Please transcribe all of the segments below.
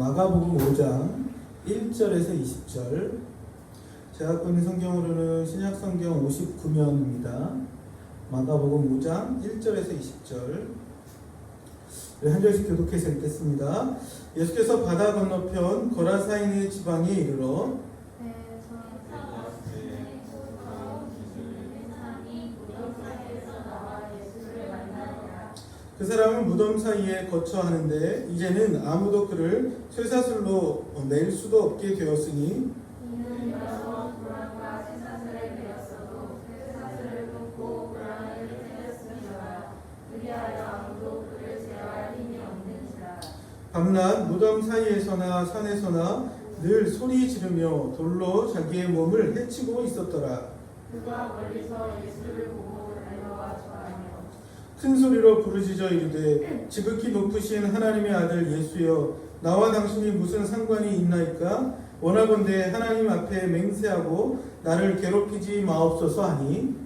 마가복음 5장 1절에서 20절. 제가 갖고 있는 성경으로는 신약성경 59면입니다. 마가복음 5장 1절에서 20절. 한 절씩 교독해서 읽겠습니다. 예수께서 바다 건너편 거라사인의 지방에 이르러 그 사람은 무덤 사이에 거처 하는데 이제는 아무도 그를 쇠사슬로 낼 수도 없게 되었으니 밤낮 무덤 사이에서나 산에서나 늘 소리 지르며 돌로 자기의 몸을 해치고 있었더라. 그가 멀리서 예수를 보고 달려와 저하며 큰 소리로 부르짖어 이르되 지극히 높으신 하나님의 아들 예수여, 나와 당신이 무슨 상관이 있나이까? 원하건대 하나님 앞에 맹세하고 나를 괴롭히지 마옵소서 하니 이는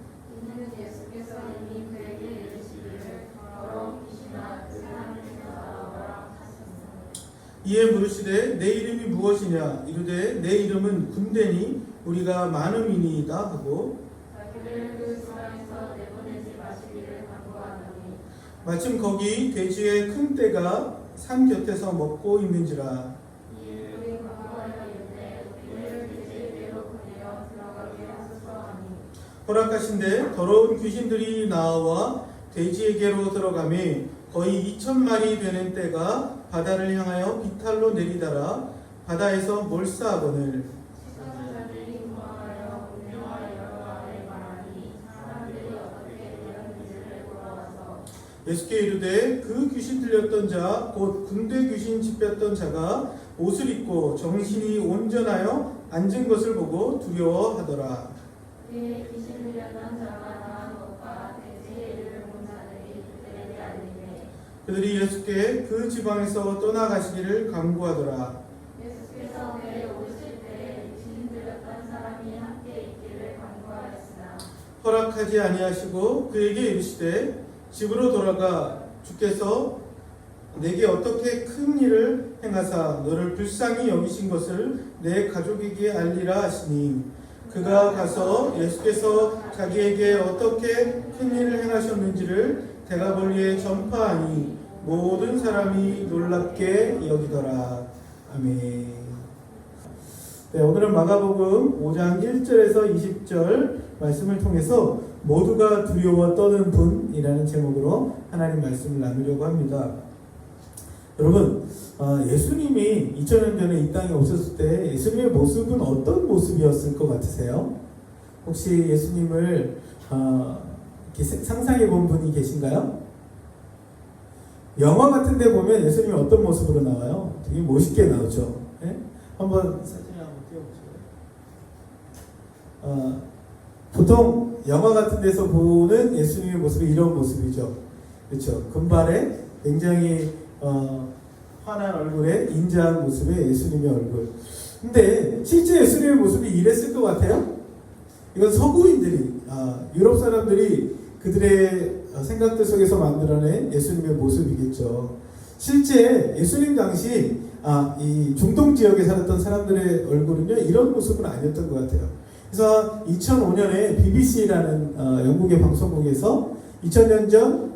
예수께서 이미 그에게 이르시기를 더러운 귀신아 그 하늘에서 나오라 하셨습니다. 이에 물으시되 내 이름이 무엇이냐? 이르되 내 이름은 군대니 우리가 많음이니이다 하고 자기를 그 지방에서 내보내지 마시기를 간구하더니 마침 거기 돼지의 큰 떼가 산 곁에서 먹고 있는지라. 우리 간구하여 이르되 우리를 돼지에게로 보내어 들어가게 하소서 하니 허락하신데 더러운 귀신들이 나와 돼지에게로 들어가매 거의 2,000마리 되는 떼가 바다를 향하여 비탈로 내리다라 바다에서 몰사하거늘 시사자들이 구하여 운명과 여호와의 말하니 사람들이 어떻게 이런 일을 보러와서 예수께 이르되 그 귀신 들렸던 자 곧 군대 귀신 집혔던 자가 옷을 입고 정신이 온전하여 앉은 것을 보고 두려워하더라. 그의 귀신 들렸던 자가 나은 것과 돼지의 이름을 본 자들이 그들에게 알리매 그들이 예수께 그 지방에서 떠나가시기를 간구하더라. 예수께서 내려 오실 때에 귀신 들렸던 사람이 함께 있기를 간구하였으나 허락하지 아니하시고 그에게 이르시되 집으로 돌아가 주께서 내게 어떻게 큰 일을 행하사 너를 불쌍히 여기신 것을 내 가족에게 알리라 하시니 그가 가서 예수께서 자기에게 어떻게 큰 일을 행하셨는지를 대가벌리에 전파하니 모든 사람이 놀랍게 여기더라. 아멘. 네, 오늘은 마가복음 5장 1절에서 20절 말씀을 통해서 모두가 두려워 떠는 분이라는 제목으로 하나님 말씀을 나누려고 합니다. 여러분, 예수님이 2000년 전에 이 땅에 오셨을 때 예수님의 모습은 어떤 모습이었을 것 같으세요? 혹시 예수님을 이렇게 상상해 본 분이 계신가요? 영화 같은 데 보면 예수님이 어떤 모습으로 나와요? 되게 멋있게 나오죠. 네? 한번 사진을 한번 띄워보세요. 보통 영화 같은 데서 보는 예수님의 모습이 이런 모습이죠. 그렇죠. 금발에 굉장히 환한 얼굴에 인자한 모습의 예수님의 얼굴. 근데 실제 예수님의 모습이 이랬을 것 같아요? 이건 서구인들이, 유럽 사람들이 그들의 생각들 속에서 만들어낸 예수님의 모습이겠죠. 실제 예수님 당시 이 중동 지역에 살았던 사람들의 얼굴은요, 이런 모습은 아니었던 것 같아요. 그래서 2005년에 BBC라는 영국의 방송국에서 2000년 전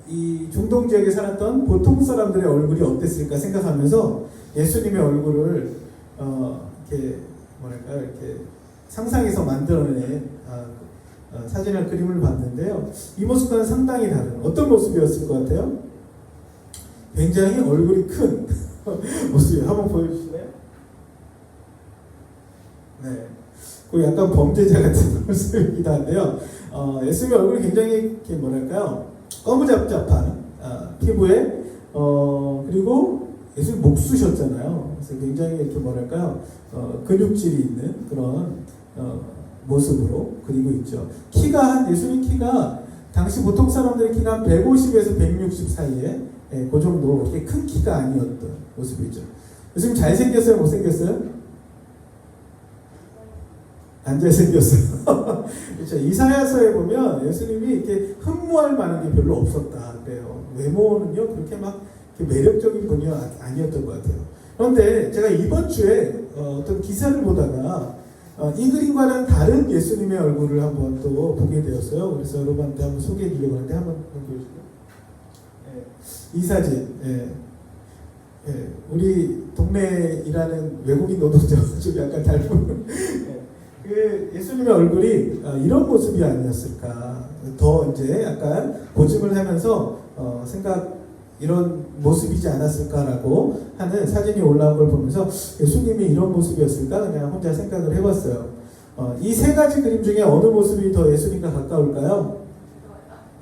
이 중동 지역에 살았던 보통 사람들의 얼굴이 어땠을까 생각하면서 예수님의 얼굴을 이렇게 이렇게 상상해서 만들어낸 사진을 그림을 봤는데요. 이 모습과는 상당히 다른 어떤 모습이었을 것 같아요? 굉장히 얼굴이 큰 모습이에요. 한번 보여주실래요? 네, 그 약간 범죄자 같은 모습이기도 한데요. 예수님의 얼굴이 굉장히 이렇게 꺼무잡잡한 피부에 그리고 예수님 목수셨잖아요. 그래서 굉장히 이렇게 근육질이 있는 그런 모습으로 그리고 있죠. 예수님 키가 당시 보통 사람들의 키가 한 150에서 160 사이에 그 정도 큰 키가 아니었던 모습이죠. 예수님 잘생겼어요? 못생겼어요? 안 잘생겼어요. 그렇죠. 이사야서에 보면 예수님이 이렇게 흠모할 만한 게 별로 없었다 그래요. 외모는요 그렇게 막 매력적인 분이 아니었던 것 같아요. 그런데 제가 이번 주에 어떤 기사를 보다가 이 그림과는 다른 예수님의 얼굴을 한번 또 보게 되었어요. 그래서 여러분한테 한번 소개해 주려고 하는데 한번 보여주세요. 이 사진, 우리 동네에 일하는 외국인 노동자와 좀 약간 닮은 그 예수님의 얼굴이 이런 모습이 아니었을까. 더 이제 약간 고증을 하면서 이런 모습이지 않았을까라고 하는 사진이 올라온 걸 보면서 예수님이 이런 모습이었을까 그냥 혼자 생각을 해봤어요. 이 세 가지 그림 중에 어느 모습이 더 예수님과 가까울까요?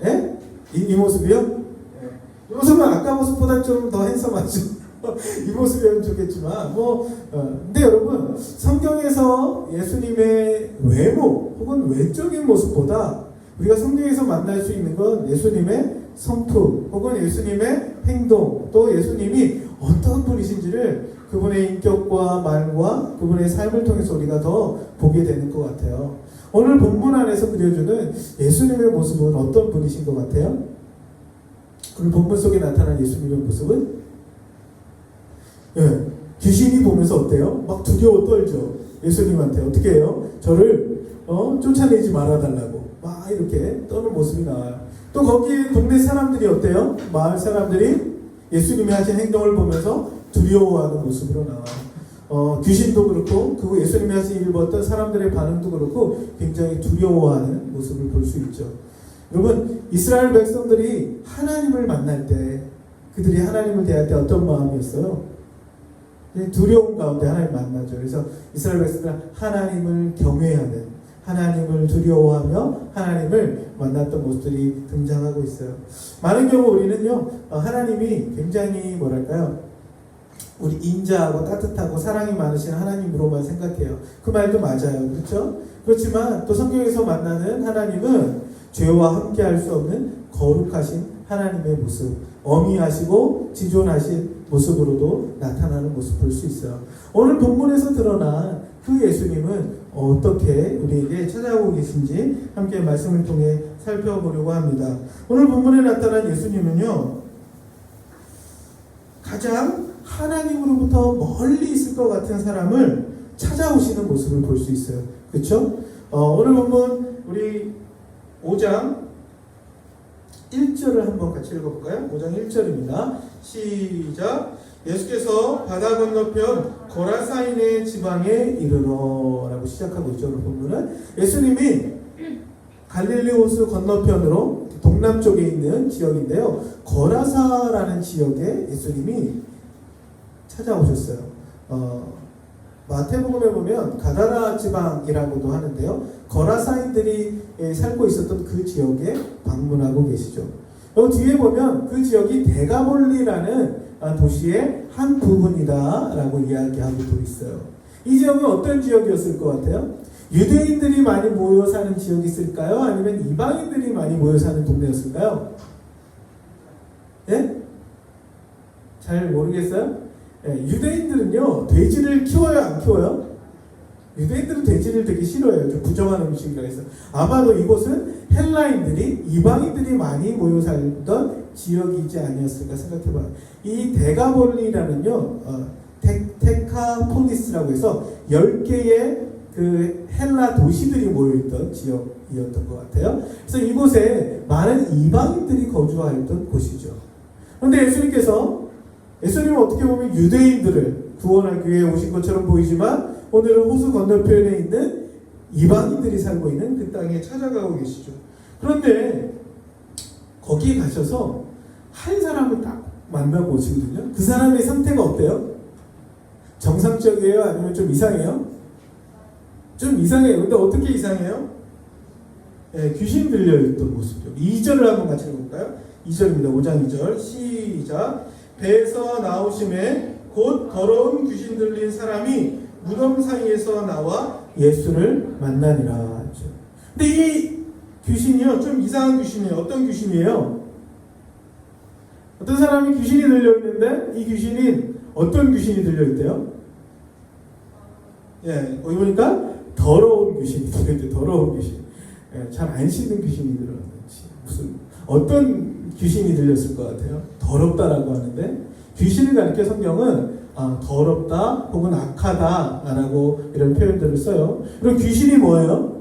예? 이 모습이요? 이 모습은 아까 모습보다 좀 더 핸섬하죠. 이 모습이면 좋겠지만 근데 여러분 성경에서 예수님의 외모 혹은 외적인 모습보다 우리가 성경에서 만날 수 있는 건 예수님의 성품 혹은 예수님의 행동 또 예수님이 어떤 분이신지를 그분의 인격과 말과 그분의 삶을 통해서 우리가 더 보게 되는 것 같아요. 오늘 본문 안에서 그려주는 예수님의 모습은 어떤 분이신 것 같아요? 오늘 본문 속에 나타난 예수님의 모습은 귀신이 보면서 어때요? 막 두려워 떨죠. 예수님한테 어떻게 해요? 저를 쫓아내지 말아달라고 막 이렇게 떠는 모습이 나와요. 또 거기에 동네 사람들이 어때요? 마을 사람들이 예수님이 하신 행동을 보면서 두려워하는 모습으로 나와요. 귀신도 그렇고 그 예수님이 하신 일을 봤던 사람들의 반응도 그렇고 굉장히 두려워하는 모습을 볼 수 있죠. 여러분 이스라엘 백성들이 하나님을 만날 때 그들이 하나님을 대할 때 어떤 마음이었어요? 두려움 가운데 하나님 만나죠. 그래서 이스라엘 백성들은 하나님을 경외하는 하나님을 두려워하며 하나님을 만났던 모습들이 등장하고 있어요. 많은 경우 우리는요 하나님이 굉장히 우리 인자하고 따뜻하고 사랑이 많으신 하나님으로만 생각해요. 그 말도 맞아요. 그렇죠? 그렇지만 또 성경에서 만나는 하나님은 죄와 함께할 수 없는 거룩하신 하나님의 모습, 어미하시고 지존하신 모습으로도 나타나는 모습을 볼 수 있어요. 오늘 본문에서 드러난 그 예수님은 어떻게 우리에게 찾아오고 계신지 함께 말씀을 통해 살펴보려고 합니다. 오늘 본문에 나타난 예수님은요 가장 하나님으로부터 멀리 있을 것 같은 사람을 찾아오시는 모습을 볼 수 있어요. 그렇죠? 오늘 본문 우리 5장 1절을 한번 같이 읽어볼까요? 5장 1절입니다. 시작. 예수께서 바다 건너편 고라사인의 지방에 이르러 라고 시작하고 있죠. 오늘 본문은 예수님이 갈릴리 호수 건너편으로 동남쪽에 있는 지역인데요. 거라사라는 지역에 예수님이 찾아오셨어요. 마태복음에 보면 가다라 지방이라고도 하는데요. 거라사인들이 살고 있었던 그 지역에 방문하고 계시죠. 여기 뒤에 보면 그 지역이 데가볼리라는 도시의 한 부분이다라고 이야기하고도 있어요. 이 지역은 어떤 지역이었을 것 같아요? 유대인들이 많이 모여 사는 지역이 있을까요? 아니면 이방인들이 많이 모여 사는 동네였을까요? 예? 잘 모르겠어요? 유대인들은요 돼지를 키워요 안 키워요? 유대인들은 돼지를 되게 싫어해요. 좀 부정한 음식이라 해서 아마도 이곳은 헬라인들이 이방인들이 많이 모여 살던 지역이지 아니었을까 생각해봐요. 이 데가볼리라는요 테카폴리스라고 해서 10개의 그 헬라 도시들이 모여있던 지역이었던 것 같아요. 그래서 이곳에 많은 이방인들이 거주하였던 곳이죠. 그런데 예수님은 어떻게 보면 유대인들을 구원하기 위해 오신 것처럼 보이지만 오늘은 호수 건너편에 있는 이방인들이 살고 있는 그 땅에 찾아가고 계시죠. 그런데 거기에 가셔서 한 사람을 딱 만나고 오시거든요. 그 사람의 상태가 어때요? 정상적이에요? 아니면 좀 이상해요? 좀 이상해요. 근데 어떻게 이상해요? 귀신 들려있던 모습이죠. 2절을 한번 같이 읽어볼까요? 2절입니다. 5장 2절 시작. 배에서 나오심에 곧 더러운 귀신 들린 사람이 무덤 사이에서 나와 예수를 만나니라. 근데 이 귀신이요 좀 이상한 귀신이에요. 어떤 귀신이에요? 어떤 사람이 귀신이 들려있는데 이 귀신이 어떤 귀신이 들려있대요? 거기 보니까 더러운 귀신이 들려있대요. 더러운 귀신. 잘 안 씻는 귀신이 들어있는지 무슨 어떤 귀신이 들렸을 것 같아요. 더럽다라고 하는데 귀신을 가리켜 성경은 더럽다 혹은 악하다라고 이런 표현들을 써요. 그럼 귀신이 뭐예요?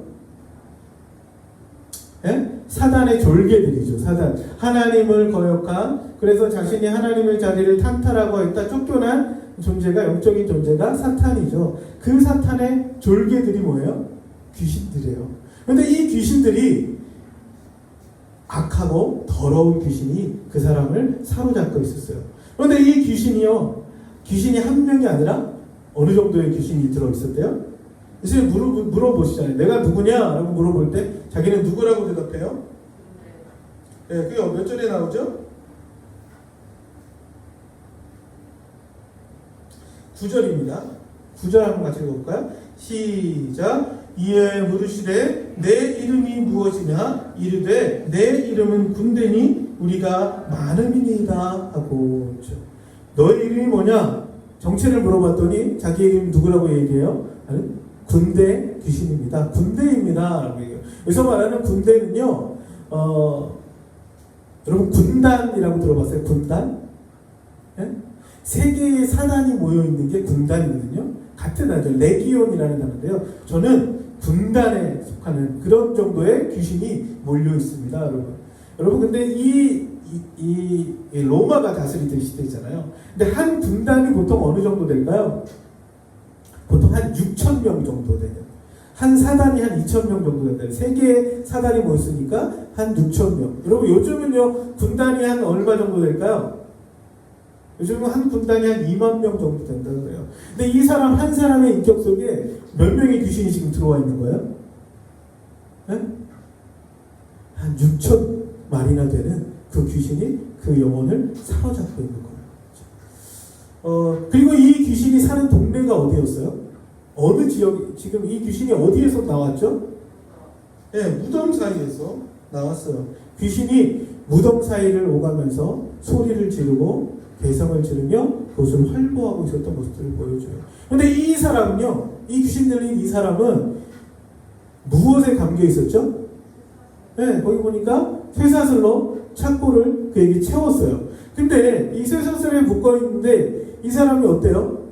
예? 사단의 졸개들이죠. 사단. 하나님을 거역한, 그래서 자신이 하나님의 자리를 탄탈하고 했다 쫓겨난 존재가, 영적인 존재가 사탄이죠. 그 사탄의 졸개들이 뭐예요? 귀신들이에요. 그런데 이 귀신들이 악하고 더러운 귀신이 그 사람을 사로잡고 있었어요. 그런데 이 귀신이 한 명이 아니라 어느 정도의 귀신이 들어있었대요? 이제 물어보시잖아요. 내가 누구냐? 라고 물어볼 때 자기는 누구라고 대답해요? 네, 그게 몇 절에 나오죠? 9절입니다. 9절 한번 같이 읽어볼까요? 시작. 이에 물으시되 내 이름이 무엇이냐? 이르되 내 이름은 군대니 우리가 많음이니이다 하고. 너의 이름이 뭐냐? 정체를 물어봤더니 자기 이름이 누구라고 얘기해요? 군대 귀신입니다. 군대입니다. 라고 얘기해요. 여기서 말하는 군대는요, 여러분 군단이라고 들어봤어요? 군단? 예? 세 개의 사단이 모여있는 게 군단이거든요. 같은 단어죠. 레기온이라는 단어인데요. 저는 군단에 속하는 그런 정도의 귀신이 몰려 있습니다, 여러분. 여러분, 근데 이 로마가 다스리던 시대잖아요. 근데 한 군단이 보통 어느 정도 될까요? 보통 한 6,000명 정도 돼요. 한 사단이 한 2,000명 정도 된다. 세 개의 사단이 모였으니까 한 6,000명. 여러분, 요즘은요, 군단이 한 얼마 정도 될까요? 요즘은 한 군단이 한 2만 명 정도 된다고 그래요. 근데 이 사람 한 사람의 인격 속에 몇 명의 귀신이 지금 들어와 있는 거예요? 네? 한 6천 마리나 되는 그 귀신이 그 영혼을 사로잡고 있는 거예요. 그리고 이 귀신이 사는 동네가 어디였어요? 어느 지역, 지금 이 귀신이 어디에서 나왔죠? 네, 무덤 사이에서 나왔어요. 귀신이 무덤 사이를 오가면서 소리를 지르고 개성을 지르며 그것을 활보하고 있었던 모습들을 보여줘요. 그런데 이 사람은요, 이 귀신 들린 이 사람은 무엇에 감겨 있었죠? 네, 거기 보니까 쇠사슬로 창고를 그에게 채웠어요. 근데 이 쇠사슬에 묶어 있는데 이 사람이 어때요?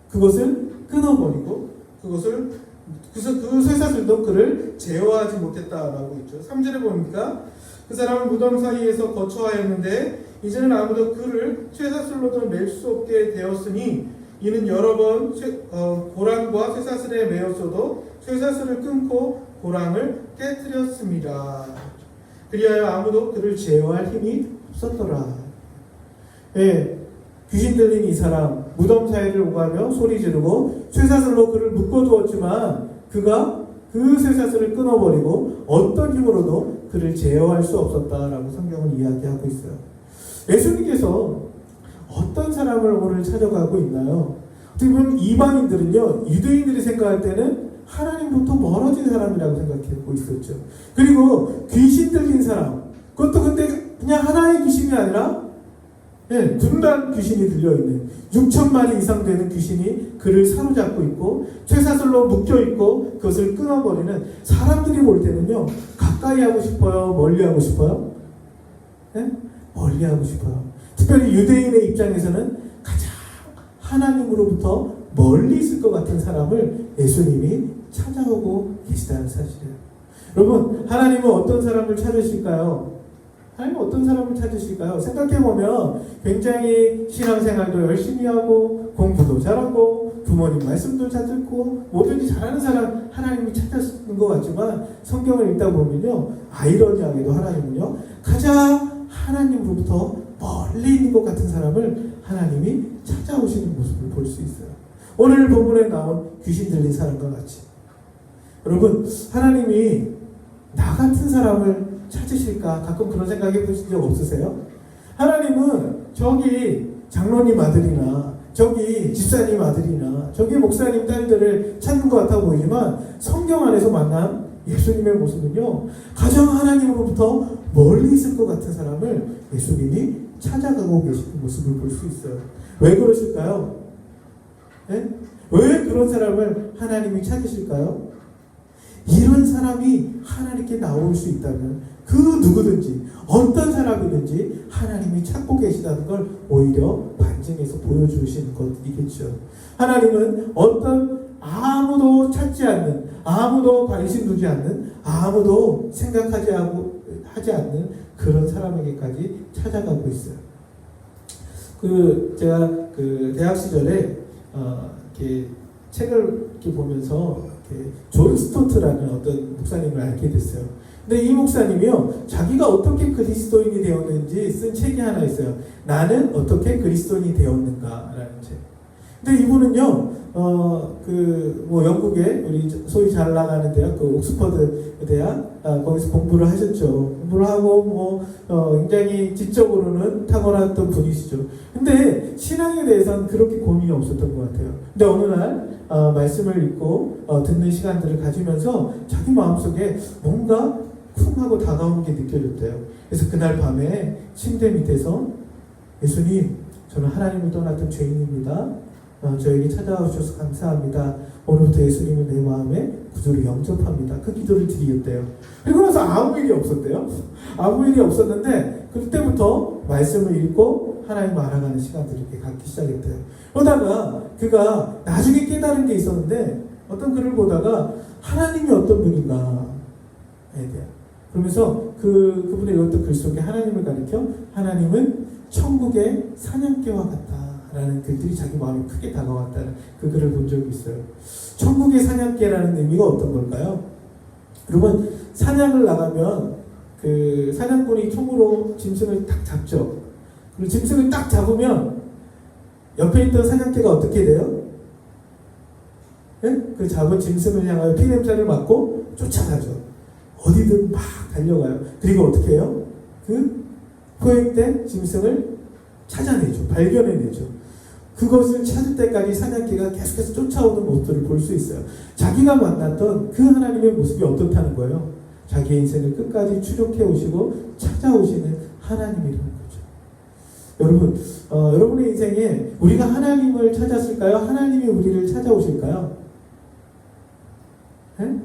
그것을 끊어버리고 그 쇠사슬도 그를 제어하지 못했다라고 있죠. 3절에 보니까 그 사람은 무덤 사이에서 거처하였는데 이제는 아무도 그를 쇠사슬로도 맬 수 없게 되었으니 이는 여러 번 고랑과 쇠사슬에 매었어도 쇠사슬을 끊고 고랑을 깨뜨렸습니다. 그리하여 아무도 그를 제어할 힘이 없었더라. 예, 귀신 들린 이 사람 무덤 사이를 오가며 소리 지르고 쇠사슬로 그를 묶어두었지만 그가 그 쇠사슬을 끊어버리고 어떤 힘으로도 그를 제어할 수 없었다라고 성경은 이야기하고 있어요. 예수님께서 어떤 사람을 오늘 찾아가고 있나요? 어떻게 보면 이방인들은요, 유대인들이 생각할 때는 하나님부터 멀어진 사람이라고 생각하고 있었죠. 그리고 귀신 들린 사람, 그것도 근데 그냥 하나의 귀신이 아니라 군단 귀신이 들려있는 6,000마리 이상 되는 귀신이 그를 사로잡고 있고 쇠사슬로 묶여있고 그것을 끊어버리는, 사람들이 볼 때는요, 가까이 하고 싶어요? 멀리 하고 싶어요? 네? 멀리 하고 싶어요. 특별히 유대인의 입장에서는 가장 하나님으로부터 멀리 있을 것 같은 사람을 예수님이 찾아오고 계시다는 사실이에요. 여러분, 하나님은 어떤 사람을 찾으실까요? 하나님은 어떤 사람을 찾으실까요? 생각해보면 굉장히 신앙생활도 열심히 하고 공부도 잘하고 부모님 말씀도 잘 듣고 뭐든지 잘하는 사람 하나님이 찾으시는 것 같지만 성경을 읽다 보면요, 아이러니하게도 하나님은요, 가장 하나님으로부터 멀리 있는 것 같은 사람을 하나님이 찾아오시는 모습을 볼 수 있어요. 오늘 본문에 나온 귀신 들린 사람과 같이. 여러분, 하나님이 나 같은 사람을 찾으실까? 가끔 그런 생각 해보신 적 없으세요? 하나님은 저기 장로님 아들이나 저기 집사님 아들이나 저기 목사님 딸들을 찾는 것 같아 보이지만 성경 안에서 만난 예수님의 모습은요, 가장 하나님으로부터 멀리 있을 것 같은 사람을 예수님이 찾아가고 계시는 모습을 볼 수 있어요. 왜 그러실까요? 네? 왜 그런 사람을 하나님이 찾으실까요? 이런 사람이 하나님께 나올 수 있다면 그 누구든지 어떤 사람이든지 하나님이 찾고 계시다는 걸 오히려 반증해서 보여주시는 것이겠죠. 하나님은 어떤 아무도 찾지 않는, 아무도 관심 두지 않는, 아무도 하지 않는 그런 사람에게까지 찾아가고 있어요. 제가 대학 시절에 이렇게 책을 이렇게 보면서 존 스토트라는 어떤 목사님을 알게 됐어요. 근데 이 목사님이요, 자기가 어떻게 그리스도인이 되었는지 쓴 책이 하나 있어요. 나는 어떻게 그리스도인이 되었는가라는 책. 근데 이분은요, 영국에 우리 소위 잘 나가는 대학, 옥스퍼드 대학, 거기서 공부를 하셨죠. 공부를 하고, 굉장히 지적으로는 탁월했던 분이시죠. 근데 신앙에 대해서는 그렇게 고민이 없었던 것 같아요. 근데 어느 날, 말씀을 읽고, 듣는 시간들을 가지면서 자기 마음속에 뭔가 쿵 하고 다가오는 게 느껴졌대요. 그래서 그날 밤에 침대 밑에서 예수님, 저는 하나님을 떠났던 죄인입니다. 저에게 찾아오셔서 감사합니다. 오늘부터 예수님은 내 마음에 구주로 영접합니다. 그 기도를 드리겠대요. 그리고 나서 아무 일이 없었대요. 아무 일이 없었는데 그때부터 말씀을 읽고 하나님을 알아가는 시간들을 이렇게 갖기 시작했대요. 그러다가 그가 나중에 깨달은 게 있었는데 어떤 글을 보다가 하나님이 어떤 분인가에 대한, 그러면서 그분의 읽었던 글 속에 하나님을 가리켜 하나님은 천국의 사냥개와 같다 라는 글들이 자기 마음에 크게 다가왔다는 그 글을 본 적이 있어요. 천국의 사냥개라는 의미가 어떤 걸까요? 여러분, 사냥을 나가면 그 사냥꾼이 총으로 짐승을 딱 잡죠. 그리고 짐승을 딱 잡으면 옆에 있던 사냥개가 어떻게 돼요? 네? 그 잡은 짐승을 향하여 피냄새를 맡고 쫓아가죠. 어디든 막 달려가요. 그리고 어떻게 해요? 그 포획된 짐승을 찾아내죠. 발견해내죠. 그것을 찾을 때까지 사냥개가 계속해서 쫓아오는 모습을 볼 수 있어요. 자기가 만났던 그 하나님의 모습이 어떻다는 거예요? 자기의 인생을 끝까지 추적해 오시고 찾아오시는 하나님이라는 거죠. 여러분, 여러분의 인생에 우리가 하나님을 찾았을까요? 하나님이 우리를 찾아오실까요? 네?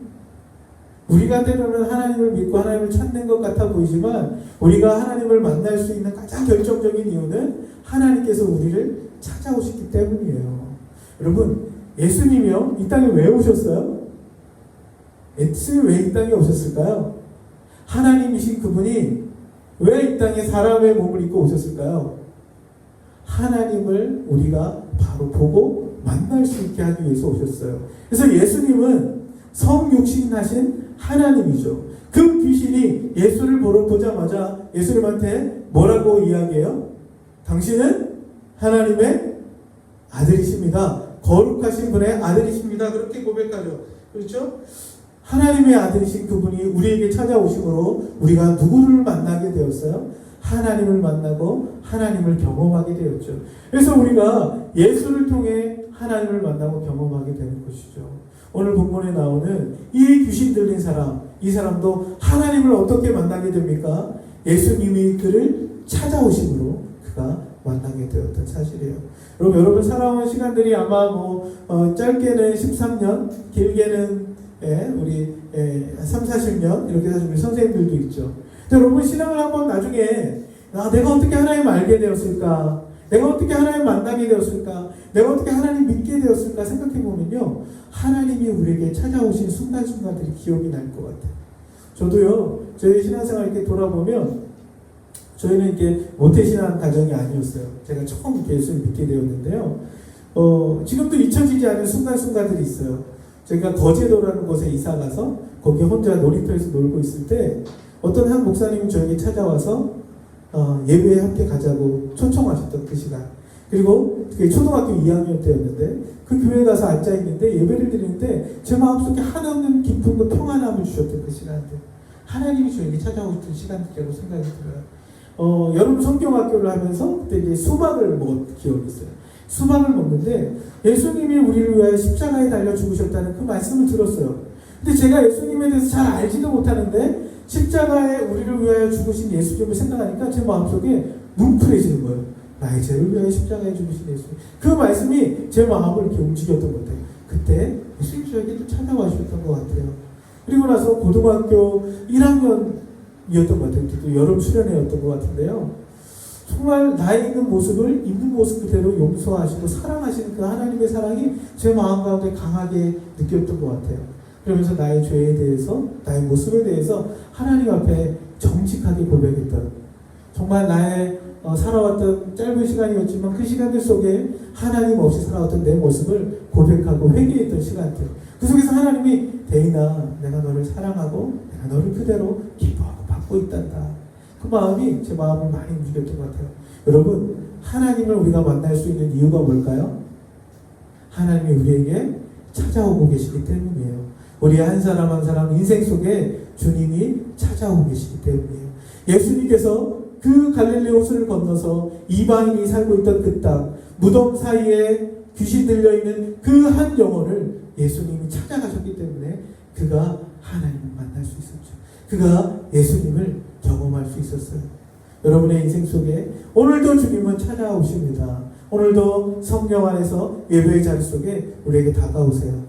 우리가 때로는 하나님을 믿고 하나님을 찾는 것 같아 보이지만 우리가 하나님을 만날 수 있는 가장 결정적인 이유는 하나님께서 우리를 찾아오셨기 때문이에요. 여러분, 예수님이요, 이 땅에 왜 오셨어요? 예수님이 왜 이 땅에 오셨을까요? 하나님이신 그분이 왜 이 땅에 사람의 몸을 입고 오셨을까요? 하나님을 우리가 바로 보고 만날 수 있게 하기 위해서 오셨어요. 그래서 예수님은 성육신하신 하나님이죠. 그 귀신이 예수를 보자마자 예수님한테 뭐라고 이야기해요? 당신은 하나님의 아들이십니다. 거룩하신 분의 아들이십니다. 그렇게 고백하죠. 그렇죠? 하나님의 아들이신 그분이 우리에게 찾아오심으로 우리가 누구를 만나게 되었어요? 하나님을 만나고 하나님을 경험하게 되었죠. 그래서 우리가 예수를 통해 하나님을 만나고 경험하게 되는 것이죠. 오늘 본문에 나오는 이 귀신 들린 사람, 이 사람도 하나님을 어떻게 만나게 됩니까? 예수님이 그를 찾아오심으로 그가 만나게 되었던 사실이에요. 여러분 살아온 시간들이 아마 짧게는 13년, 길게는 우리 3, 40년 이렇게 사실 우리 선생님들도 있죠. 근데 여러분 신앙을 한번 나중에 내가 어떻게 하나님 알게 되었을까? 내가 어떻게 하나님 만나게 되었을까? 내가 어떻게 하나님 믿게 되었을까? 생각해 보면요, 하나님이 우리에게 찾아오신 순간순간들이 기억이 날 것 같아요. 저도요, 저희 신앙생활 이렇게 돌아보면 저희는 이렇게 모태신앙 가정이 아니었어요. 제가 처음 이렇게 예수를 믿게 되었는데요. 지금도 잊혀지지 않은 순간순간들이 있어요. 제가 거제도라는 곳에 이사 가서 거기 혼자 놀이터에서 놀고 있을 때 어떤 한 목사님이 저에게 찾아와서 예배에 함께 가자고 초청하셨던 그 시간. 그리고 그게 초등학교 2학년 때였는데 그 교회에 가서 앉아있는데 예배를 드리는데 제 마음속에 한없는 기쁨과 평안함을 주셨던 그 시간들. 하나님이 저에게 찾아오셨던 시간들이라고 생각이 들어요. 여름 성경학교를 하면서 그때 이제 수박을 먹은 기억이 있어요. 수박을 먹는데 예수님이 우리를 위하여 십자가에 달려 죽으셨다는 그 말씀을 들었어요. 근데 제가 예수님에 대해서 잘 알지도 못하는데 십자가에 우리를 위하여 죽으신 예수님을 생각하니까 제 마음속에 뭉클해지는 거예요. 나의 죄를 위하여 십자가에 죽으신 예수님. 그 말씀이 제 마음을 이렇게 움직였던 것 같아요. 그때 예수님 저에게 또 찾아와 주셨던 것 같아요. 그리고 나서 고등학교 1학년 것 같아요. 또 여름 수련회였던 것 같은데요. 정말 나의 있는 모습을 있는 모습 그대로 용서하시고 사랑하시는 그 하나님의 사랑이 제 마음 가운데 강하게 느꼈던 것 같아요. 그러면서 나의 죄에 대해서, 나의 모습에 대해서 하나님 앞에 정직하게 고백했던, 정말 나의 살아왔던 짧은 시간이었지만 그 시간들 속에 하나님 없이 살아왔던 내 모습을 고백하고 회개했던 시간들, 그 속에서 하나님이 대인아, 내가 너를 사랑하고 내가 너를 그대로 기뻐하고 받고 있단다. 그 마음이 제 마음을 많이 움직였던 것 같아요. 여러분, 하나님을 우리가 만날 수 있는 이유가 뭘까요? 하나님이 우리에게 찾아오고 계시기 때문이에요. 우리 한 사람 한 사람 인생 속에 주님이 찾아오고 계시기 때문이에요. 예수님께서 그 갈릴리 호수를 건너서 이방인이 살고 있던 그 땅, 무덤 사이에 귀신 들려있는 그 한 영혼을 예수님이 찾아가셨기 때문에 그가 하나님을 만날 수 있었죠. 그가 예수님을 경험할 수 있었어요. 여러분의 인생 속에 오늘도 주님은 찾아오십니다. 오늘도 성령 안에서 예배의 자리 속에 우리에게 다가오세요.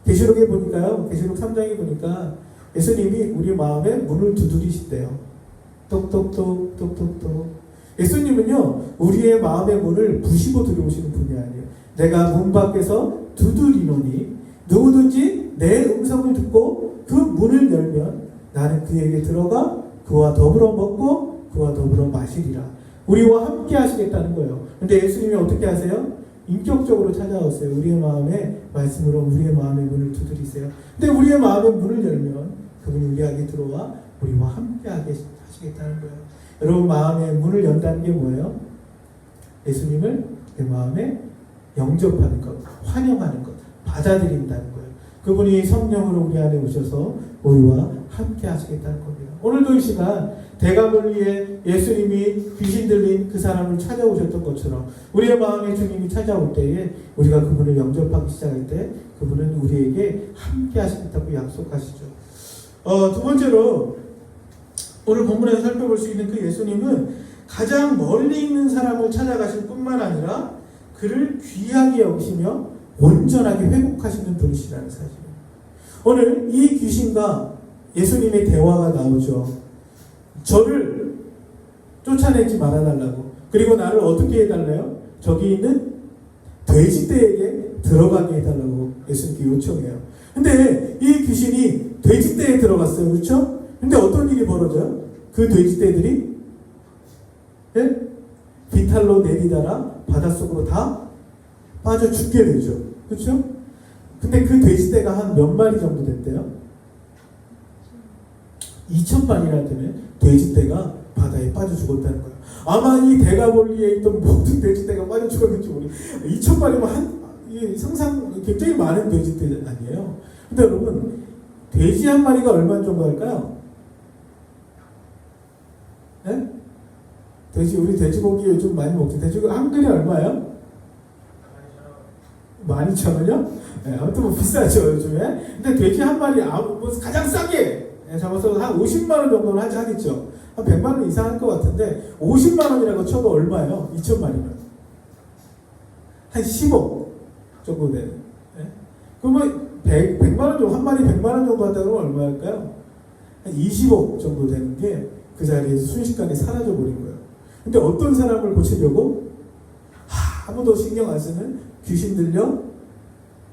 계시록에 보니까요, 계시록 3장에 보니까 예수님이 우리 마음에 문을 두드리신대요. 똑똑똑 똑똑똑. 예수님은요, 우리의 마음의 문을 부시고 들어오시는 분이 아니에요. 내가 문 밖에서 두드리노니 누구든지 내 음성을 듣고 그 문을 열면 나는 그에게 들어가 그와 더불어 먹고 그와 더불어 마시리라. 우리와 함께 하시겠다는 거예요. 근데 예수님이 어떻게 하세요? 인격적으로 찾아오세요. 우리의 마음에 말씀으로 우리의 마음의 문을 두드리세요. 근데 우리의 마음의 문을 열면 그분이 우리에게 들어와 우리와 함께 하시겠다는 거예요. 여러분, 마음의 문을 연다는 게 뭐예요? 예수님을 내 마음에 영접하는 것, 환영하는 것, 받아들인다는 거예요. 그분이 성령으로 우리 안에 오셔서 우리와 함께 하시겠다는 겁니다. 오늘도 이 시간 대가볼리에 예수님이 귀신 들린 그 사람을 찾아오셨던 것처럼 우리의 마음에 주님이 찾아올 때에 우리가 그분을 영접하기 시작할 때 그분은 우리에게 함께 하시겠다고 약속하시죠. 두 번째로 오늘 본문에서 살펴볼 수 있는 그 예수님은 가장 멀리 있는 사람을 찾아가실 뿐만 아니라 그를 귀하게 여기시며 온전하게 회복하시는 분이시라는 사실입니다. 오늘 이 귀신과 예수님의 대화가 나오죠. 저를 쫓아내지 말아달라고. 그리고 나를 어떻게 해달래요? 저기 있는 돼지떼에게 들어가게 해달라고 예수님께 요청해요. 근데 이 귀신이 돼지떼에 들어갔어요. 그렇죠? 근데 어떤 일이 벌어져요? 그 돼지떼들이 비탈로 내리다가 바닷속으로 다 빠져 죽게 되죠. 그렇죠? 근데 그 돼지떼가 한 몇 마리 정도 됐대요? 2,000마리나 되는 돼지떼가 바다에 빠져 죽었다는 거예요. 아마 이 대가볼리에 있던 모든 돼지떼가 빠져 죽었는지 모르겠어요. 2,000마리면 상상 굉장히 많은 돼지떼 아니에요. 근데 여러분, 돼지 한 마리가 얼마 정도 할까요? 네? 우리 돼지고기 요즘 많이 먹죠. 돼지고기 한 근이 얼마예요? 12,000원이요? 네, 아무튼 뭐 비싸죠, 요즘에. 근데 돼지 한 마리 뭐 가장 싸게 잡아서 한 50만 원 정도는 하겠죠. 한 100만 원 이상 할 것 같은데 50만 원이라고 쳐도 얼마예요? 2,000마리면. 한 10억 정도 되는. 네? 그러면 100만 원 정도, 한 마리 100만 원 정도 한다 그러면 얼마일까요? 한 20억 정도 되는 게 그 자리에서 순식간에 사라져 버린 거예요. 근데 어떤 사람을 고치려고? 아무도 신경 안 쓰는 귀신 들려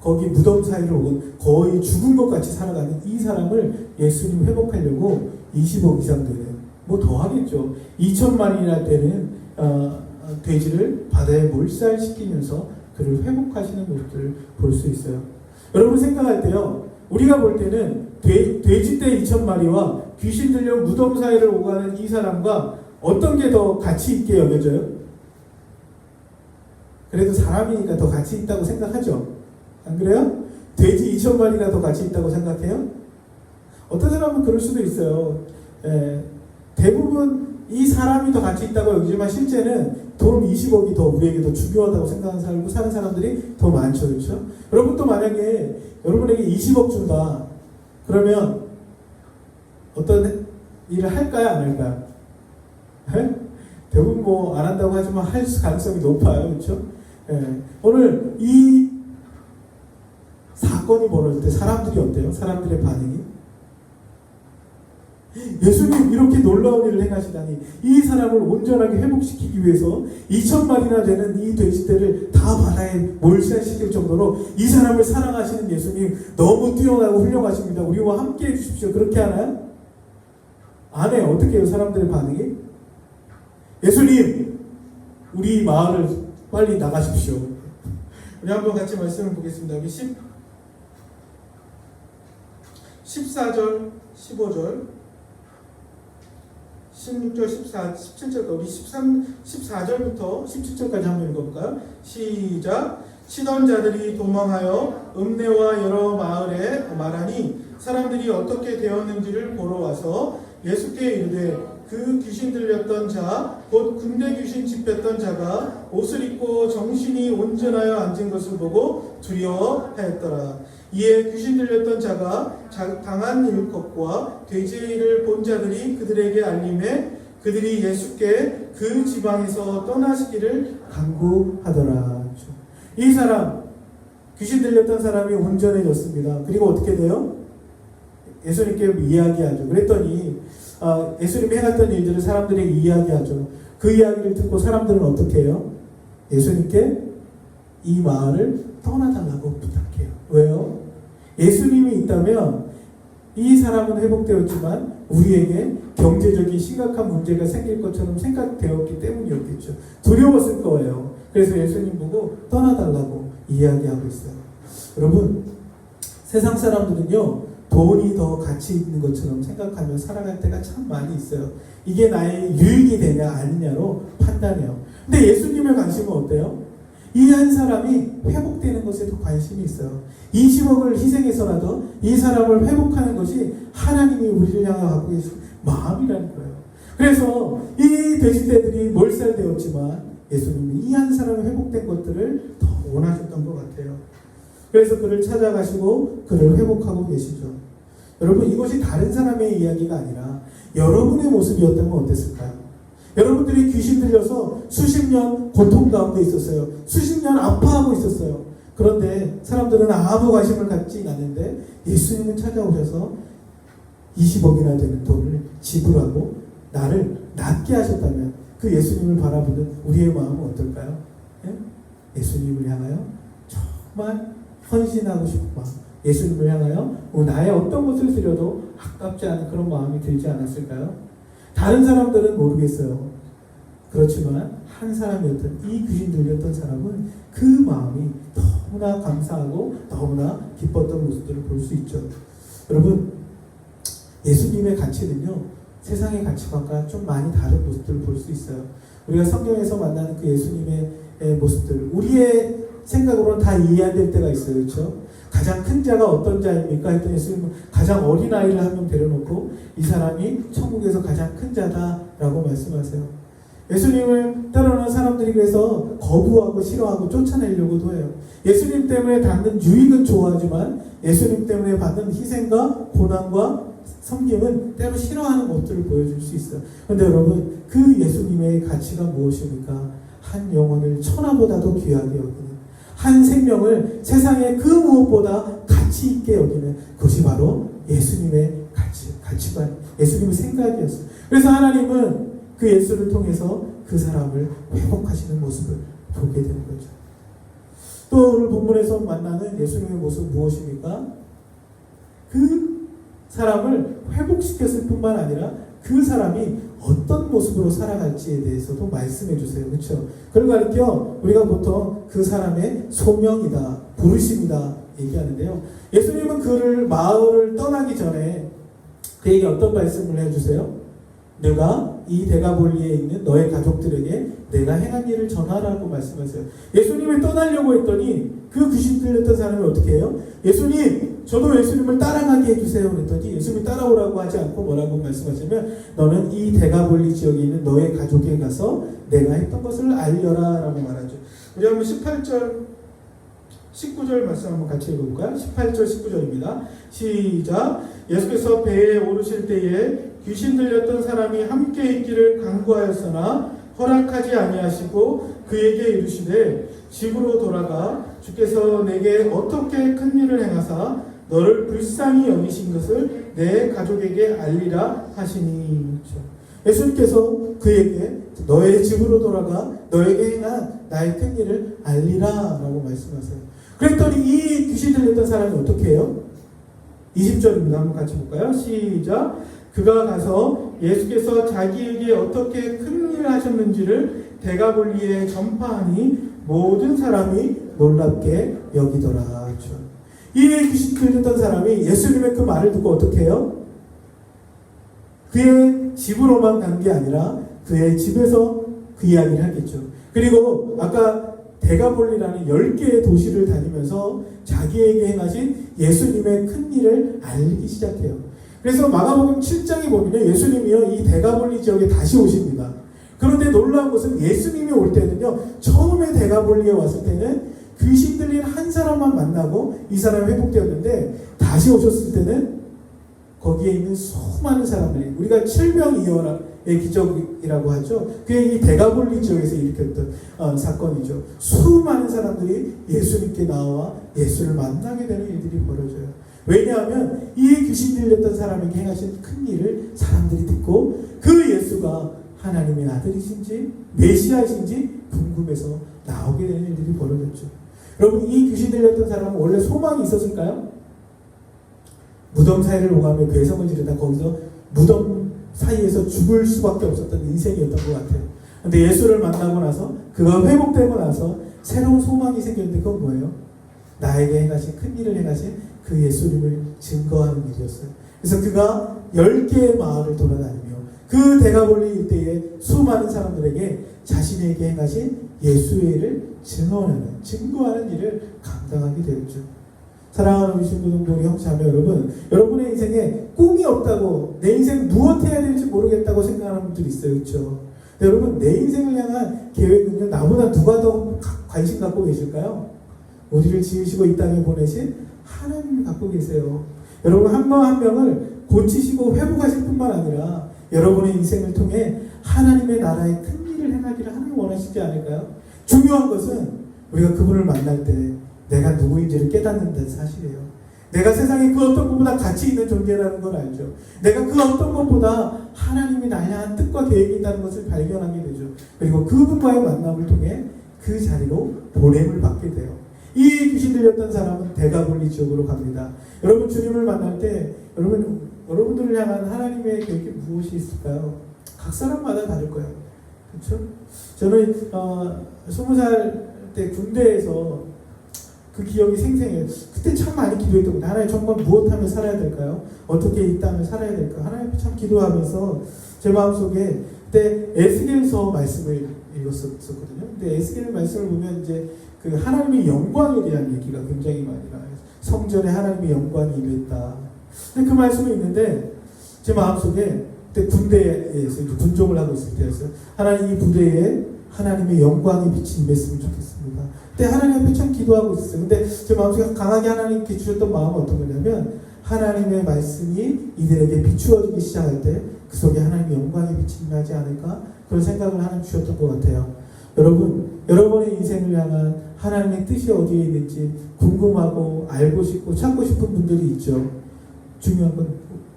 거기 무덤 사이로 온 거의 죽은 것 같이 살아가는 이 사람을 예수님 회복하려고 20억 이상 되는, 뭐 더 하겠죠. 2,000마리나 되는 돼지를 바다에 몰살시키면서 그를 회복하시는 모습들을 볼 수 있어요. 여러분 생각할 때요, 우리가 볼 때는 돼지떼 2,000마리와 귀신 들려 무덤 사이를 오가는 이 사람과 어떤 게 더 가치 있게 여겨져요? 그래도 사람이니까 더 가치 있다고 생각하죠. 안 그래요? 돼지 2,000마리가 더 가치 있다고 생각해요? 어떤 사람은 그럴 수도 있어요. 대부분 이 사람이 더 가치 있다고 여기지만 실제는 돈 20억이 더 우리에게 더 중요하다고 생각하는 사는 사람들이 더 많죠. 그렇죠? 여러분도 만약에 여러분에게 20억 준다. 그러면 어떤 일을 할까요? 안 할까요? 네? 대부분 뭐 안 한다고 하지만 할 가능성이 높아요. 그렇죠? 오늘 이 사건이 벌어질 때 사람들이 어때요? 사람들의 반응이? 예수님 이렇게 놀라운 일을 행하시다니, 이 사람을 온전하게 회복시키기 위해서 2,000마리나 되는 이 돼지떼를 다 바다에 몰살시킬 정도로 이 사람을 사랑하시는 예수님 너무 뛰어나고 훌륭하십니다. 우리와 함께 해주십시오. 그렇게 하나요? 안 해요. 어떻게 해요? 사람들의 반응이? 예수님, 우리 마을을 빨리 나가십시오. 우리 한번 같이 말씀을 보겠습니다. 여기 14절, 15절, 16절, 14, 17절, 우리 14절부터 17절까지 한번 읽어볼까요? 시작. 치던 자들이 도망하여 읍내와 여러 마을에 말하니 사람들이 어떻게 되었는지를 보러 와서 예수께 이르되 그 귀신 들렸던 자, 곧 군대 귀신 집혔던 자가 옷을 입고 정신이 온전하여 앉은 것을 보고 두려워하였더라. 이에 귀신 들렸던 자가 당한 일것과 돼지의 일을 본 자들이 그들에게 알림해 그들이 예수께 그 지방에서 떠나시기를 간구하더라. 이 사람, 귀신 들렸던 사람이 온전해졌습니다. 그리고 어떻게 돼요? 예수님께 이야기하죠. 그랬더니 예수님이 해놨던 일들을 사람들에게 이야기하죠. 그 이야기를 듣고 사람들은 어떻게 해요? 예수님께 이 마을을 떠나달라고 부탁해요. 왜요? 예수님이 있다면 이 사람은 회복되었지만 우리에게 경제적인 심각한 문제가 생길 것처럼 생각되었기 때문이었겠죠. 두려웠을 거예요. 그래서 예수님 보고 떠나달라고 이야기하고 있어요. 여러분, 세상 사람들은요, 돈이 더 가치 있는 것처럼 생각하며 살아갈 때가 참 많이 있어요. 이게 나의 유익이 되냐 아니냐로 판단해요. 근데 예수님의 관심은 어때요? 이 한 사람이 회복되는 것에 더 관심이 있어요. 20억을 희생해서라도 이 사람을 회복하는 것이 하나님이 우리를 향해 갖고 계신 마음이라는 거예요. 그래서 이 돼지떼들이 몰살되었지만 예수님이 이 한 사람이 회복된 것들을 더 원하셨던 것 같아요. 그래서 그를 찾아가시고 그를 회복하고 계시죠. 여러분, 이것이 다른 사람의 이야기가 아니라 여러분의 모습이었다면 어땠을까요? 여러분들이 귀신 들려서 수십 년 고통 가운데 있었어요. 수십 년 아파하고 있었어요. 그런데 사람들은 아무 관심을 갖지 않는데 예수님은 찾아오셔서 20억이나 되는 돈을 지불하고 나를 낫게 하셨다면 그 예수님을 바라보는 우리의 마음은 어떨까요? 예수님을 향하여 정말 헌신하고 싶은 마음, 예수님을 향하여 나의 어떤 것을 드려도 아깝지 않은 그런 마음이 들지 않았을까요? 다른 사람들은 모르겠어요. 그렇지만 한 사람이었던, 이 귀신 들렸던 사람은 그 마음이 너무나 감사하고 너무나 기뻤던 모습들을 볼 수 있죠. 여러분, 예수님의 가치는요, 세상의 가치관과 좀 많이 다른 모습들을 볼 수 있어요. 우리가 성경에서 만나는 그 예수님의 모습들, 우리의 생각으로는 다 이해될 때가 있어요. 그렇죠? 가장 큰 자가 어떤 자입니까? 했더니 예수님은 가장 어린 아이를 한 명 데려놓고 이 사람이 천국에서 가장 큰 자다라고 말씀하세요. 예수님을 따르는 사람들이 그래서 거부하고 싫어하고 쫓아내려고도 해요. 예수님 때문에 받는 유익은 좋아하지만 예수님 때문에 받는 희생과 고난과 섬김은 때로 싫어하는 것들을 보여줄 수 있어요. 그런데 여러분, 그 예수님의 가치가 무엇입니까? 한 영혼을 천하보다도 귀하게 여기는, 한 생명을 세상의 그 무엇보다 가치 있게 여기는, 그것이 바로 예수님의 가치관, 예수님의 생각이었어요. 그래서 하나님은 그 예수를 통해서 그 사람을 회복하시는 모습을 보게 되는 거죠. 또 오늘 본문에서 만나는 예수님의 모습은 무엇입니까? 그 사람을 회복시켰을 뿐만 아니라 그 사람이 어떤 모습으로 살아갈지에 대해서도 말씀해 주세요. 그렇죠? 그걸 가리켜 우리가 보통 그 사람의 소명이다, 부르심이다 얘기하는데요. 예수님은 그를 마을을 떠나기 전에 그에게 어떤 말씀을 해주세요? 내가 이 데가볼리에 있는 너의 가족들에게 내가 행한 일을 전하라고 말씀하세요. 예수님을 떠나려고 했더니 그 귀신 들렸던 사람이 어떻게 해요? 예수님, 저도 예수님을 따라가게 해주세요. 그랬더니 예수님이 따라오라고 하지 않고 뭐라고 말씀하시면 너는 이 데가볼리 지역에 있는 너의 가족에 가서 내가 했던 것을 알려라 라고 말하죠. 우리 한번 18절 19절 말씀 한번 같이 읽어볼까요? 18절 19절입니다. 시작. 예수께서 배에 오르실 때에 귀신 들렸던 사람이 함께 있기를 간구하였으나 허락하지 아니하시고 그에게 이르시되 집으로 돌아가 주께서 내게 어떻게 큰 일을 행하사 너를 불쌍히 여기신 것을 내 가족에게 알리라 하시니. 그렇죠? 예수님께서 그에게 너의 집으로 돌아가 너에게 행한 나의 큰 일을 알리라 라고 말씀하세요. 그랬더니 이 귀신 들렸던 사람이 어떻게 해요? 20절입니다. 한번 같이 볼까요? 시작. 그가 가서 예수께서 자기에게 어떻게 큰 일을 하셨는지를 데가볼리에 전파하니 모든 사람이 놀랍게 여기더라. 그렇죠? 이 귀신 들렸던 사람이 예수님의 그 말을 듣고 어떻게 해요? 그의 집으로만 간 게 아니라 그의 집에서 그 이야기를 하겠죠. 그리고 아까 데가볼리라는 10개의 도시를 다니면서 자기에게 행하신 예수님의 큰 일을 알리기 시작해요. 그래서 마가복음 7장에 보면 예수님이요 이 데가볼리 지역에 다시 오십니다. 그런데 놀라운 것은 예수님이 올 때는요 처음에 데가볼리에 왔을 때는 귀신 들린 한 사람만 만나고 이 사람이 회복되었는데 다시 오셨을 때는 거기에 있는 수많은 사람들이 우리가 7명이어의 기적이라고 하죠. 그게 이 데가볼리 지역에서 일으켰던 사건이죠. 수많은 사람들이 예수님께 나와 예수를 만나게 되는 일들이 벌어져요. 왜냐하면 이 귀신 들렸던 사람에게 행하신 큰 일을 사람들이 듣고 그 예수가 하나님의 아들이신지 메시아이신지 궁금해서 나오게 되는 일들이 벌어졌죠. 여러분 이 귀신 들렸던 사람은 원래 소망이 있었을까요? 무덤 사이를 오가며 괴성을 지르다 거기서 무덤 사이에서 죽을 수밖에 없었던 인생이었던 것 같아요. 그런데 예수를 만나고 나서 그가 회복되고 나서 새로운 소망이 생겼는데 그건 뭐예요? 나에게 행하신 큰 일을 행하신 그 예수님을 증거하는 일이었어요. 그래서 그가 10개의 마을을 돌아다니며 그 데가볼리 일대의 수많은 사람들에게 자신에게 행하신 예수의 일을 증거하는 일을 감당하게 되었죠. 사랑하는 우리 신부동동이 형제자매 여러분, 여러분의 인생에 꿈이 없다고 내 인생 무엇 해야 될지 모르겠다고 생각하는 분들이 있어요. 그렇죠? 여러분 내 인생을 향한 계획은요 나보다 누가 더 관심 갖고 계실까요? 우리를 지으시고 이 땅에 보내신 하나님이 갖고 계세요. 여러분 한 명 한 명을 고치시고 회복하실 뿐만 아니라 여러분의 인생을 통해 하나님의 나라의 큰 일을 행하기를 하나님 원하시지 않을까요? 중요한 것은 우리가 그분을 만날 때 내가 누구인지를 깨닫는다는 사실이에요. 내가 세상에 그 어떤 것보다 가치 있는 존재라는 걸 알죠. 내가 그 어떤 것보다 하나님이 나를 향한 뜻과 계획이 있다는 것을 발견하게 되죠. 그리고 그분과의 만남을 통해 그 자리로 보냄을 받게 돼요. 이 귀신 들렸던 사람은 데가볼리 지역으로 갑니다. 여러분 주님을 만날 때 여러분들을 향한 하나님의 계획이 무엇이 있을까요? 각 사람마다 다를 거예요. 그렇죠? 저는 20살 때 군대에서 그 기억이 생생해요. 그때 참 많이 기도했던 거예요. 하나님 정말 무엇하면 살아야 될까요? 어떻게 이 땅을 살아야 될까? 하나님 참 기도하면서 제 마음속에 그때 에스겔서 말씀을 읽었었거든요. 근데 에스겔 말씀을 보면 이제 그 하나님의 영광에 대한 얘기가 굉장히 많이 나와요. 성전에 하나님의 영광이 임했다. 근데 그 말씀이 있는데 제 마음속에 그때 군대에서 이제 군종을 하고 있을 때였어요. 하나님 이 부대에 하나님의 영광이 빛이 임했으면 좋겠습니다. 그때 하나님 앞에 참 기도하고 있었어요. 근데 제 마음속에 강하게 하나님께 주셨던 마음은 어떤 거냐면 하나님의 말씀이 이들에게 비추어지기 시작할 때 그 속에 하나님의 영광의 빛이 임하지 않을까 그런 생각을 하나님 주셨던 것 같아요. 여러분, 여러분의 인생을 향한 하나님의 뜻이 어디에 있는지 궁금하고 알고 싶고 찾고 싶은 분들이 있죠. 중요한 건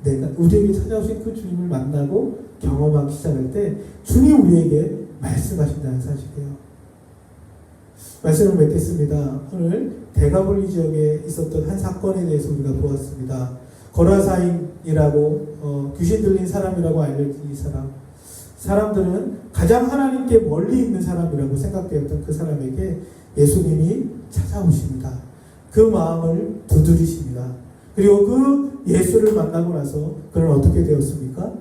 내가 우리에게 찾아오신 그 주님을 만나고 경험하기 시작할 때 주님 우리에게 말씀하신다는 사실이에요. 말씀을 맺겠습니다. 오늘 데가볼리 지역에 있었던 한 사건에 대해서 우리가 보았습니다. 거라사인이라고 귀신 들린 사람이라고 알려진 이 사람들은 가장 하나님께 멀리 있는 사람이라고 생각되었던 그 사람에게 예수님이 찾아오십니다. 그 마음을 두드리십니다. 그리고 그 예수를 만나고 나서 그는 어떻게 되었습니까?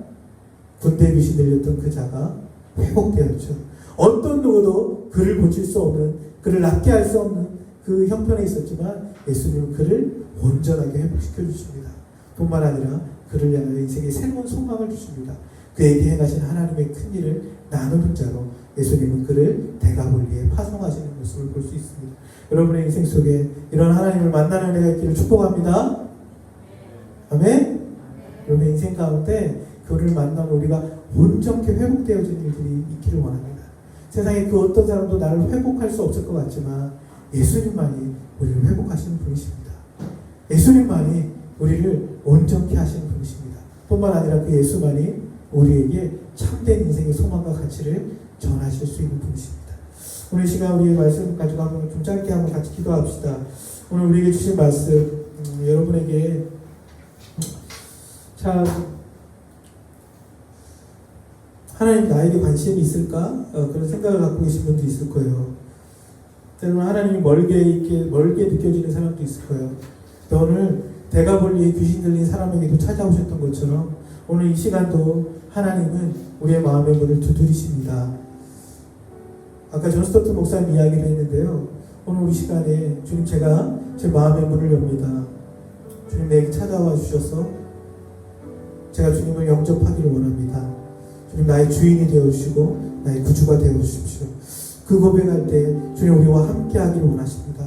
군대 귀신 들렸던 그 자가 회복되었죠. 어떤 누구도 그를 고칠 수 없는, 그를 낫게 할 수 없는 그 형편에 있었지만 예수님은 그를 온전하게 회복시켜 주십니다. 뿐만 아니라 그를 향해 인생의 새로운 소망을 주십니다. 그에게 행하신 하나님의 큰 일을 나누는 자로 예수님은 그를 데가볼리에 파송하시는 모습을 볼 수 있습니다. 여러분의 인생 속에 이런 하나님을 만나는 은혜가 있기를 축복합니다. 아멘? 여러분의 인생 가운데 그를 만나고 우리가 온전히 회복되어진 일들이 있기를 원합니다. 세상에 그 어떤 사람도 나를 회복할 수 없을 것 같지만 예수님만이 우리를 회복하시는 분이십니다. 예수님만이 우리를 온전케 하시는 분이십니다. 뿐만 아니라 그 예수만이 우리에게 참된 인생의 소망과 가치를 전하실 수 있는 분이십니다. 오늘 이 시간 우리의 말씀 가지고 한번 좀 짧게 한번 같이 기도합시다. 오늘 우리에게 주신 말씀 여러분에게 참 하나님 나에게 관심이 있을까? 그런 생각을 갖고 계신 분도 있을 거예요. 때로는 하나님이 멀게 느껴지는 사람도 있을 거예요. 또 오늘 대가볼리에 귀신 들린 사람에게도 찾아오셨던 것처럼 오늘 이 시간도 하나님은 우리의 마음의 문을 두드리십니다. 아까 존 스토트 목사님 이야기를 했는데요. 오늘 우리 시간에 주님, 제가 제 마음의 문을 엽니다. 주님 내게 찾아와 주셔서 제가 주님을 영접하기를 원합니다. 주님 나의 주인이 되어주시고 나의 구주가 되어주십시오. 그 고백할 때 주님 우리와 함께 하기를 원하십니다.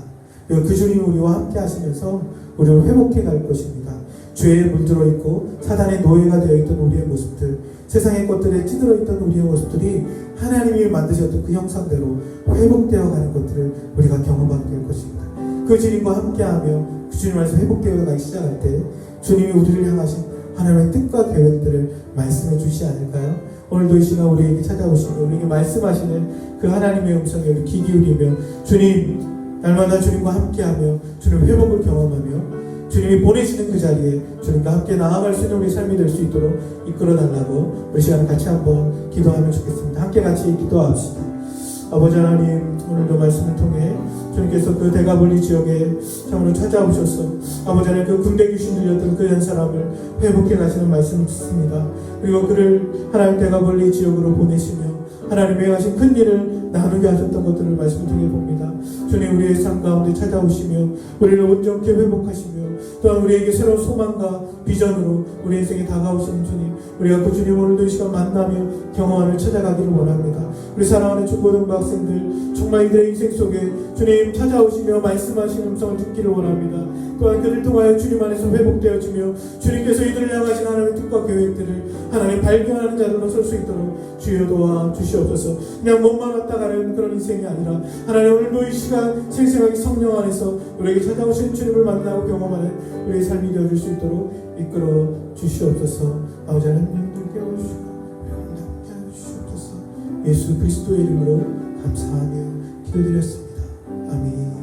그 주님 우리와 함께 하시면서 우리를 회복해 갈 것입니다. 죄에 물들어 있고 사단의 노예가 되어 있던 우리의 모습들, 세상의 것들에 찌들어 있던 우리의 모습들이 하나님이 만드셨던 그 형상대로 회복되어 가는 것들을 우리가 경험하게 될 것입니다. 그 주님과 함께하며 그 주님 안에서 회복되어 가기 시작할 때 주님이 우리를 향하신 하나님의 뜻과 계획들을 말씀해 주시지 않을까요? 오늘도 이 시간 우리에게 찾아오시고 우리에게 말씀하시는 그 하나님의 음성에 우리 귀 기울이며 주님, 날마다 주님과 함께하며 주님 회복을 경험하며 주님이 보내시는 그 자리에 주님과 함께 나아갈 수 있는 우리 삶이 될 수 있도록 이끌어달라고 우리 시간 같이 한번 기도하면 좋겠습니다. 함께 같이 기도합시다. 아버지 하나님, 오늘도 말씀을 통해 주님께서 그 대가볼리 지역에 참으로 찾아오셔서 아버지 하나님 그 군대 귀신 들렸던 그 한 사람을 회복해 가시는 말씀을 듣습니다. 그리고 그를 하나님 대가볼리 지역으로 보내시며 하나님이 행하신 큰 일을 나누게 하셨던 것들을 말씀을 통해 봅니다. 주님 우리의 삶 가운데 찾아오시며 우리를 온전케 회복하시며 또한 우리에게 새로운 소망과 비전으로 우리 인생에 다가오시는 주님, 우리가 그 주님 오늘도 이 시간 만나며 경험을 찾아가기를 원합니다. 우리 사랑하는 중고등부 학생들 정말 이들의 인생 속에 주님 찾아오시며 말씀하시는 음성을 듣기를 원합니다. 또한 그들 통하여 주님 안에서 회복되어지며 주님께서 이들을 향하신 하나님의 뜻과 계획들을 하나님 발견하는 자들로 설 수 있도록 주여 도와 주시옵소서. 그냥 몸만 왔다 가는 그런 인생이 아니라 하나님 오늘도 이 시간 생생하게 성령 안에서 우리에게 찾아오신 주님을 만나고 경험하는 우리의 삶이 되어줄 수 있도록 이끌어 주시옵소서. 아버지 하나님 눈을 깨워주시고 함께 하여 주시옵소서. 예수 그리스도의 이름으로 감사하며 기도드렸습니다. 아멘.